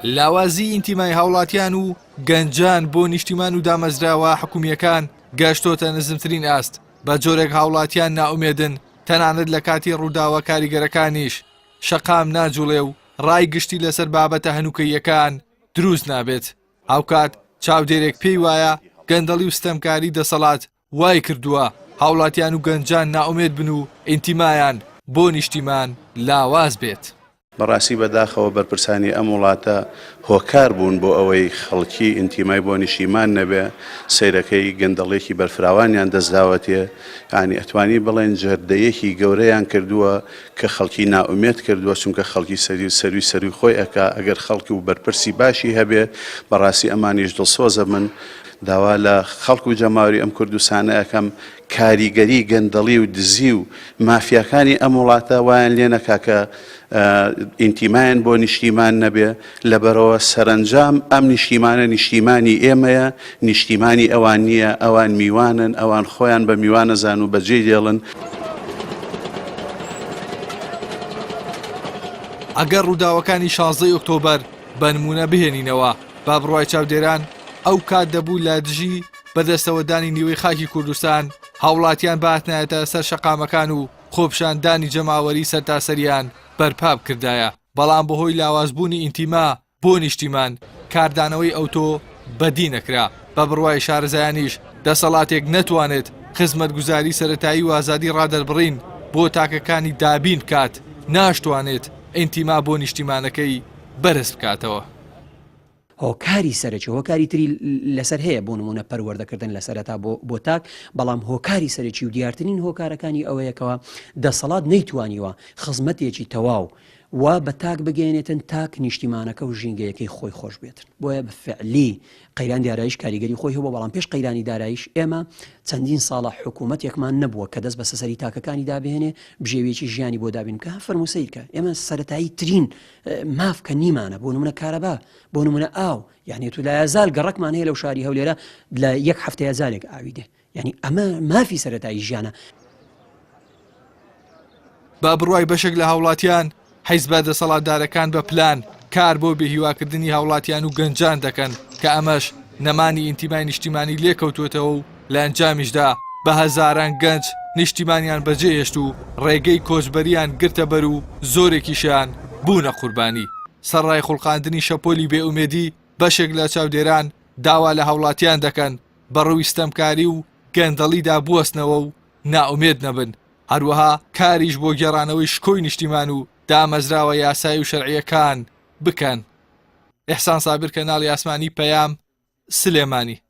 لاوازی ئینتیمای هاوڵاتیان و گەنجان بۆ نیشتیمان و دامەزراوە حکومیەکان گەشتۆتە نزمترین ئاست بە جۆرێک هاوڵاتیان ناومێدن تەنانەت لە کاتی ڕووداوە کاریگەرەکانیش شەقام ناجوڵێ و ڕای گشتی لەسەر بابەتە هەنووکەیەکان دروست نابێت هاوکات چاودێرێک پێی وایە گەندەڵی و ستەمکاری دەسەڵات وای کردووە هاوڵاتیان و گەنجان ناومێد بن و ئینتیمایان بۆ نیشتیمان لاواز بێت. بەڕاستی بەداخەوە بەرپرسانی ئەم وڵاتە هۆکار بوون بۆ ئەوەی خەڵکی ئینتیمای بۆ نیشتیمان نەبێ سەیرەکەی گەندەڵێکی بەرفراوانیان دەستداوەتێ ینی ئەتوانی بڵێن جەردەیەکی گەورەیان کردووە کە خەڵکی ناومێت کردووە چونکە خەڵکی سەروی خۆی ئەکا ئەگەر خەڵکی و بەرپرسی باشی هەبێ بەڕاستی ئەمانیش دڵسۆزە من داوا لە خەڵک و جەماوری ئەم کوردستانە ئەەکەم کاریگەری گەندەڵی و دزی و مافیاکانی ئەم وڵاتە وایان لێ نەکا کە ئینتیمایان بۆ نیشتیمان نەبێ لەبەرەوە سەرنجام ئەم نیشتیمانە نیشتیمانی ئێمەیە نیشتیمانی ئەوان نییە ئەوان میوانن ئەوان خۆیان بە میوانەزان و بەجێ دێڵن. ئەگەر ڕووداوەکانی 16 ئۆکتۆبەر بە نمونە بهێنینەوە با بڕوای چاودێران ئەو کات دەبوو لە دژی بەدەستەوەدانی نیوەی خاکی کوردستان هاوڵاتیان باتنایەتە سەر شەقامەکان و خۆپشاندانی جەماوەری سەرتاسەریان بەرپاب کردایە بەڵام بەهۆی لاوازبوونی ئینتیما بۆ نیشتیمان کاردانەوەی ئەوتۆ بەدی نەکرا بە بڕوای شارەزایانیش دەسەڵاتێک نەتوانێت خزمەتگوزاری سەرەتایی و ئازادی ڕادەربڕین بۆ تاکەکانی دابین کات ناشتوانێت ئینتیما بۆ نیشتیمانەکەی بەرز بکاتەوە. هۆکاری سەرەکی هۆکاری تری لەسەر هەیە بۆ نمونە پەروەردەکردن لە سەرەتا بۆ تاک بەڵام هۆکاری سەرەکی و دیارترین هۆکارەکانی ئەوەیەکەوە دەسەڵات نەیتوانیوە خزمەتێکی تەواو و بە تاک بگەێنێتن تاک نیشتیمانەکە و ژینگەیەکەی خۆی خۆش بێتن بۆیە بەفعلی قەیران دارایش کاریگەری خۆی هەبوو بەڵام پێش قەیرانی دارایش ئێمە چەندین ساڵە حکوومەتێکمان نەبووە کە دەست بە سەسەری تاکەکانی دابێنێ بژێویەکی ژیانی بۆ دابین کە فەرموسەیرکە ئێمە سەرەتایی ترین مافکە نیمانە بۆ نمونە کارەبا بۆ نمونە ئاو یعنی تو لە یازال گەڕەکمان هەیە لەو شاری هەولێرە لە یەک هەفتە یازارێک ئاویدێ یعنی ئەمە مافی سەرەتایی ژیانە. با بڕوای بەشێک لە هاوڵاتیان حیزب دەسەڵاتدارەکان بە پلان کار بۆ بێهیواکردنی هاوڵاتیان و گەنجان دەکەن کە ئەمەش نەمانی ئینتیمای نیشتیمانی لێکەوتوێتەوە و لە ئەنجامیشدا بە هەزاران گەنج نیشتیمانیان بەجێهێشت و ڕێگەی کۆچبەریان گرتە بەر و زۆرێکیشیان بوونە قوربانی. سەرڕای خوڵقاندنی شەپۆلی بێئومێدی بەشێک لە چاودێران داوا لە هاوڵاتیان دەکەن بەڕووی ستەمکاری و گەندەڵیدا بوەستنەوە و ناومێد نەبن هەروەها کاریش بۆ گێڕانەوەی شکۆی نیشتیمان و دامەزراوە یاسایی و شەرعیەکان بکەن. ئێحسان سابر کەناڵی ئاسمانی پەیام سلێمانی.